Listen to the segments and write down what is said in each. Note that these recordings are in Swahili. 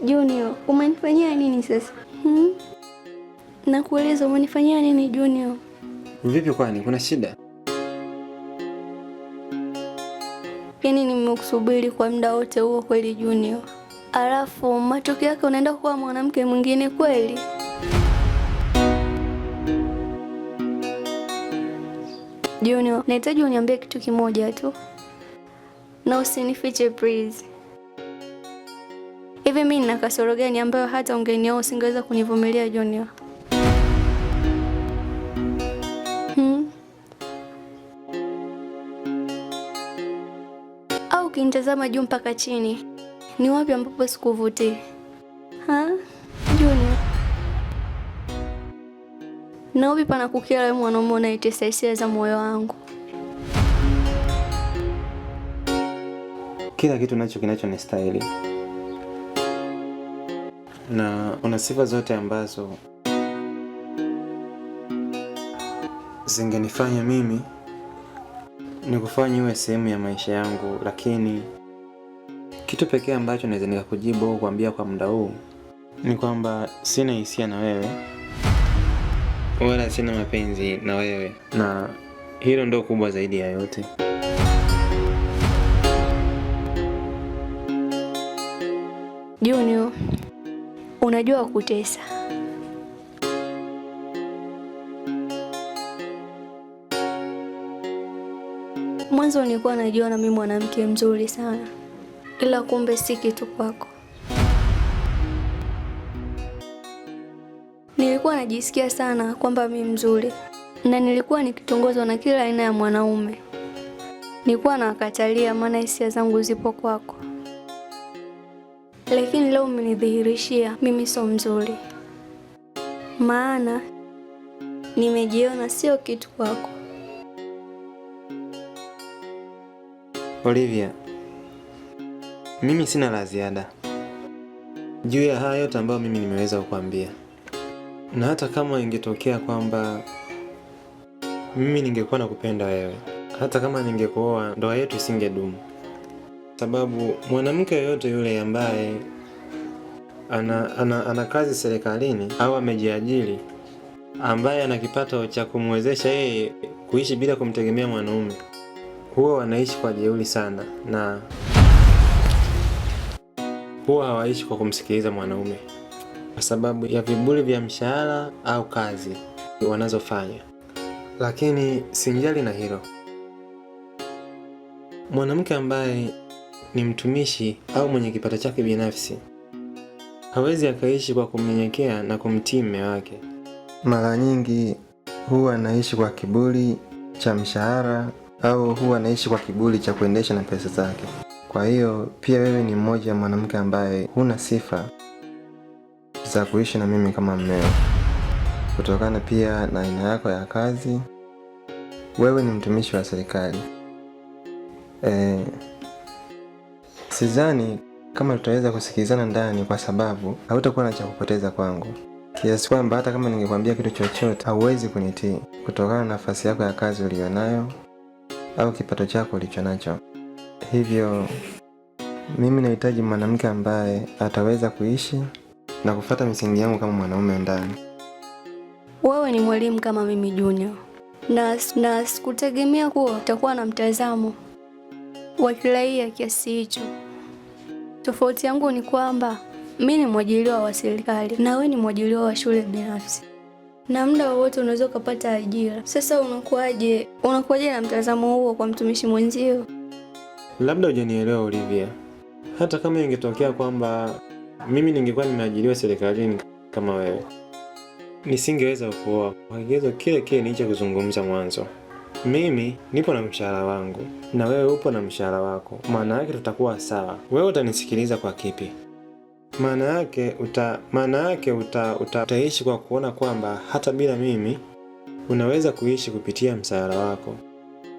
Junior, umenifanyia nini sasa? Nakueleza umenifanyia nini Junior? Vipi kwani kuna shida? Yaani nimekusubiri kwa muda wote huo kweli Junior. Alafu matokeo yake unaenda kuwa mwanamke mwingine kweli? Junior, nahitaji uniambie kitu kimoja tu. Na usinifiche please. Hivi mimi nina kasoro gani ambayo hata ungenioa usingeweza kunivumilia Junior? Au ukinitazama juu mpaka chini, ni wapi ambapo sikuvutii? Junior. Na wapi pana kukera wewe mwanaume unaitesa hisia za moyo wangu? Kila kitu nacho kinachonistahili. Na una sifa zote ambazo zingenifanya mimi nikufanye uwe sehemu ya maisha yangu, lakini kitu pekee ambacho naweza nikakujibu au kuambia kwa muda huu ni kwamba sina hisia na wewe wala sina mapenzi na wewe, na hilo ndio kubwa zaidi ya yote. Junior, unajua kutesa. Mwanzo nilikuwa najiona mimi mwanamke mzuri sana, ila kumbe si kitu kwako. Nilikuwa najisikia sana kwamba mimi mzuri, na nilikuwa nikitongozwa na kila aina ya mwanaume. Nilikuwa nawakatalia maana hisia zangu zipo kwako. Lakini leo umenidhihirishia mimi sio mzuri. Maana nimejiona sio kitu kwako. Olivia, mimi sina la ziada juu ya haya yote ambayo mimi nimeweza kukuambia. Na hata kama ingetokea kwamba mimi ningekuwa nakupenda wewe, hata kama ningekuoa, ndoa yetu isingedumu. Sababu mwanamke yoyote yule ambaye ana kazi serikalini au amejiajiri, ambaye ana kipato cha kumwezesha yeye kuishi bila kumtegemea mwanaume, huwa wanaishi kwa jeuri sana, na huwa hawaishi kwa kumsikiliza mwanaume kwa sababu ya viburi vya mshahara au kazi wanazofanya. Lakini sinjali na hilo, mwanamke ambaye ni mtumishi au mwenye kipato chake binafsi hawezi akaishi kwa kumnyenyekea na kumtii mume wake. Mara nyingi huwa anaishi kwa kiburi cha mshahara au huwa anaishi kwa kiburi cha kuendesha na pesa zake. Kwa hiyo pia wewe ni mmoja wa mwanamke ambaye huna sifa za kuishi na mimi kama mmeo, kutokana pia na aina yako ya kazi. Wewe ni mtumishi wa serikali. Sidhani kama tutaweza kusikilizana ndani, kwa sababu hautakuwa na cha kupoteza kwangu, kiasi kwamba hata kama ningekwambia kitu chochote hauwezi kunitii kutokana na nafasi yako ya kazi ulionayo au kipato chako ulichonacho. Hivyo mimi nahitaji mwanamke ambaye ataweza kuishi na kufuata misingi yangu kama mwanaume ndani. Wewe ni mwalimu kama mimi Junior, na sikutegemea kuwa utakuwa na mtazamo wa kiraia kiasi hicho. Tofauti yangu ni kwamba mimi ni mwajiriwa wa serikali na wewe ni mwajiriwa wa shule binafsi, na muda wowote unaweza kupata ajira. Sasa unakuaje na mtazamo huo kwa mtumishi mwenzio? Labda hujanielewa Olivia. Hata kama ingetokea kwamba mimi ningekuwa nimeajiriwa serikalini kama wewe, nisingeweza kuoa kwa kigezo kile kile nilicho kuzungumza mwanzo. Mimi nipo na mshahara wangu na wewe upo na mshahara wako. Maana yake tutakuwa sawa. Wewe utanisikiliza kwa kipi? Maana yake utaishi kwa kuona kwamba hata bila mimi unaweza kuishi kupitia mshahara wako.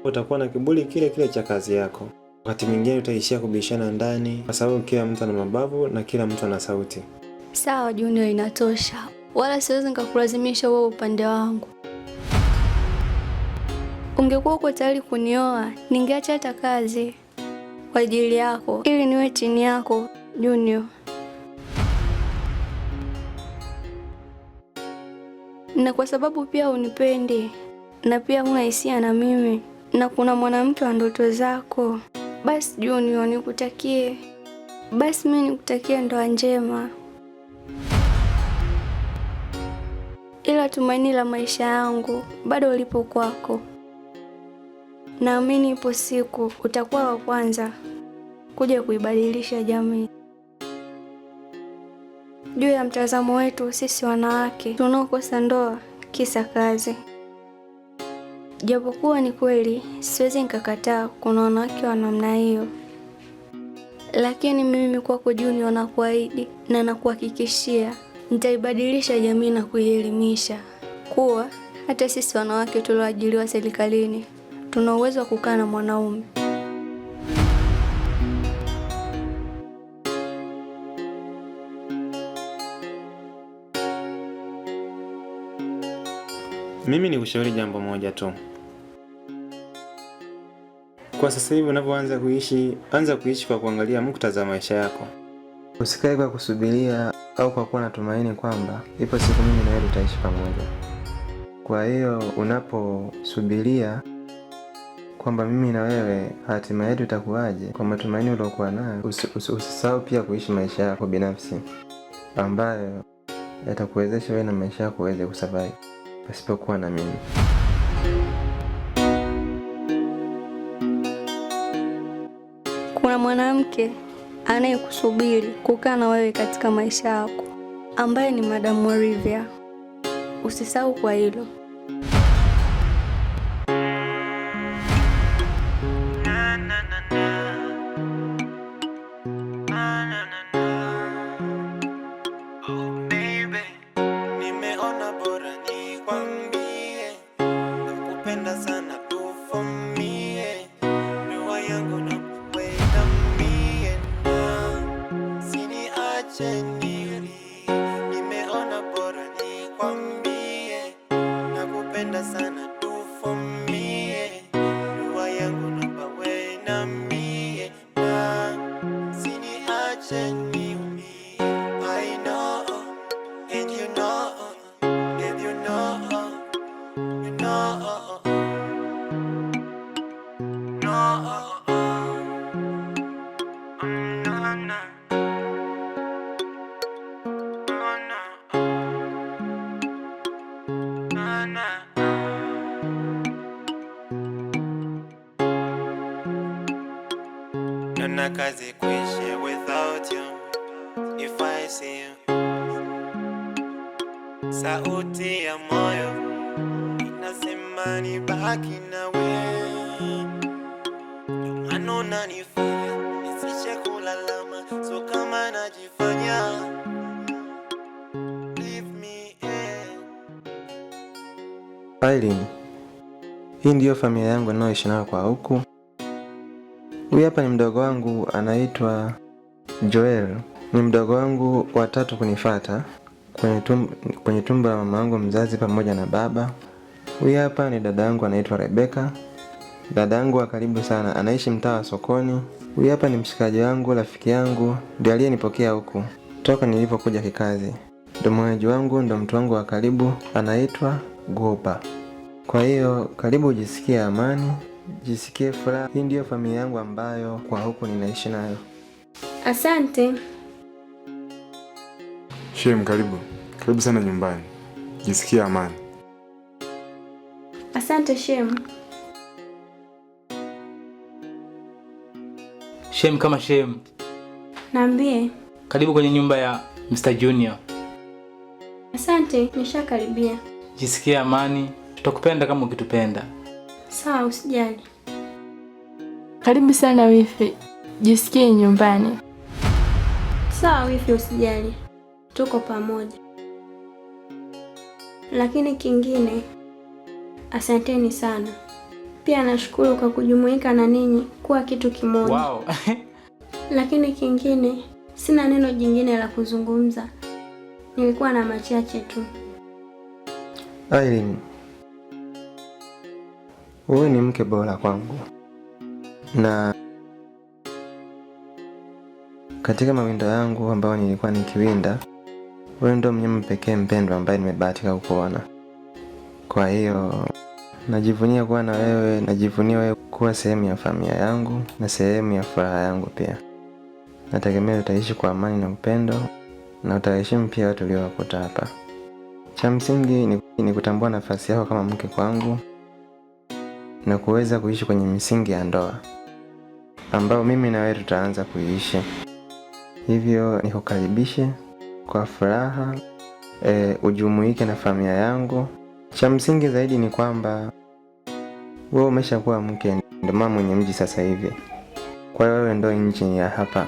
Utakuwa na kiburi kile kile cha kazi yako. Wakati mwingine utaishia kubishana ndani kwa sababu kila mtu ana mabavu na kila mtu ana sauti. Sawa Junior, inatosha. Wala siwezi nikakulazimisha wewe upande wangu. Ungekuwa uko tayari kunioa, ningeacha hata kazi kwa ajili yako ili niwe chini yako Junior. na kwa sababu pia unipendi na pia huna hisia na mimi na kuna mwanamke wa ndoto zako, basi Junior nikutakie, basi mimi nikutakie ndoa njema. Ila tumaini la maisha yangu bado lipo kwako. Naamini ipo siku utakuwa wa kwanza kuja kuibadilisha jamii. Juu ya mtazamo wetu sisi wanawake tunaokosa ndoa kisa kazi. Japokuwa ni kweli siwezi nikakataa kuna wanawake wa namna hiyo, lakini mimi kwako Junior nakuahidi na nakuhakikishia nitaibadilisha jamii na kuielimisha kuwa hata sisi wanawake tulioajiriwa serikalini tuna uwezo wa kukaa na mwanaume. Mimi nikushauri jambo moja tu. Kwa sasa hivi unavyoanza kuishi, anza kuishi kwa kuangalia muktadha wa maisha yako. Usikae kwa kusubiria au kwa kuwa na tumaini kwamba ipo siku mimi na wewe tutaishi pamoja. Kwa hiyo unaposubiria kwamba mimi na wewe hatima yetu itakuwaje, kwa matumaini uliokuwa nayo, usisahau pia kuishi maisha yako binafsi ambayo yatakuwezesha wewe na maisha yako uweze kusurvive pasipokuwa na mimi. Kuna mwanamke anayekusubiri kukaa na wewe katika maisha yako ambaye ni Madam Olivia. Usisahau kwa hilo. Nona kazi kuishi without you. If I see you, sauti ya moyo inasema nibaki na wewe. Anona nifanya nisishe kulalama, so kama najifanya leave me Aileen, hii ndiyo familia yangu ninayoishi nayo kwa huku. Huyu hapa ni mdogo wangu anaitwa Joel. Ni mdogo wangu wa tatu kunifuata kwenye tumbo la mama yangu mzazi pamoja na baba. Huyu hapa ni dada yangu anaitwa Rebecca. Dada yangu wa karibu sana, anaishi mtaa wa Sokoni. Huyu hapa ni mshikaji wangu, rafiki yangu, ndiye aliyenipokea huku toka nilipokuja kikazi. Ndio mwenyeji wangu, ndio mtu wangu wa karibu, anaitwa Gopa. Kwa hiyo karibu ujisikie amani, jisikie furaha. Hii ndiyo familia yangu ambayo kwa huku ninaishi nayo. Asante. Shem, karibu. Karibu sana nyumbani. Jisikie amani. Asante Shem. Shem kama Shem. Naambie. Karibu kwenye nyumba ya Mr. Junior. Asante, nishakaribia. Jisikie amani. Tutakupenda kama ukitupenda. Sawa, usijali. Karibu sana wifi. Jisikie nyumbani. Sawa wifi, usijali. Tuko pamoja. Lakini kingine, asanteni sana. Pia nashukuru kwa kujumuika na ninyi kuwa kitu kimoja. Wow. Lakini kingine, sina neno jingine la kuzungumza. Nilikuwa na machache tu. Aileen, wewe ni mke bora kwangu. Na katika mawindo yangu ambayo nilikuwa nikiwinda, wewe ndio mnyama pekee mpendwa ambaye nimebahatika kukuona. Kwa hiyo najivunia kuwa na wewe, najivunia wewe kuwa sehemu ya familia yangu na sehemu ya furaha yangu pia. Nategemea utaishi kwa amani na upendo na utaheshimu pia watu uliowakuta hapa. Cha msingi ni kutambua nafasi yako kama mke kwangu na kuweza kuishi kwenye misingi ya ndoa ambao mimi na wewe tutaanza kuishi. Hivyo nikukaribishe kwa furaha, ujumuike na familia yangu. Cha msingi zaidi ni kwamba wewe umeshakuwa mke, ndio mama mwenye mji sasa hivi. Kwa hiyo wewe ndio injini ya hapa.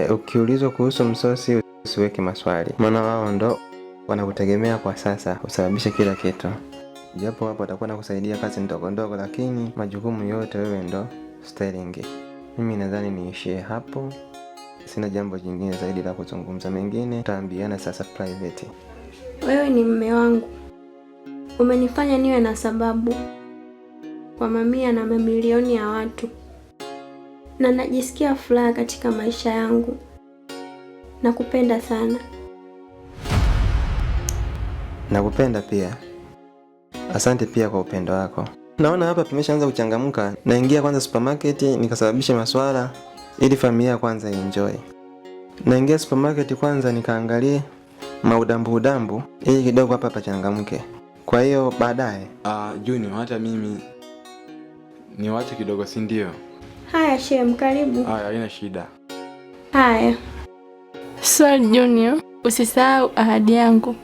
Ukiulizwa kuhusu msosi usiweke maswali, maana wao ndio wanakutegemea kwa sasa usababishe kila kitu. Japo hapo atakuwa anakusaidia kazi ndogo ndogo, lakini majukumu yote wewe ndo styling. Mimi nadhani niishie hapo. Sina jambo jingine zaidi la kuzungumza, mengine tutaambiana sasa private. Wewe ni mume wangu. Umenifanya niwe na sababu kwa mamia na mamilioni ya watu. Na najisikia furaha katika maisha yangu. Nakupenda sana. Nakupenda pia. Asante pia kwa upendo wako. Naona hapa tumeshaanza kuchangamka. Naingia kwanza supermarket nikasababisha maswala ili familia kwanza enjoy. Naingia supermarket kwanza nikaangalie maudambu ili kidogo hapa pachangamke. Kwa hiyo baadaye Junior, hata mimi niwache kidogo, si ndio? Haya Shem, karibu. Haya, haina shida. Haya. So Junior, usisahau ahadi yangu.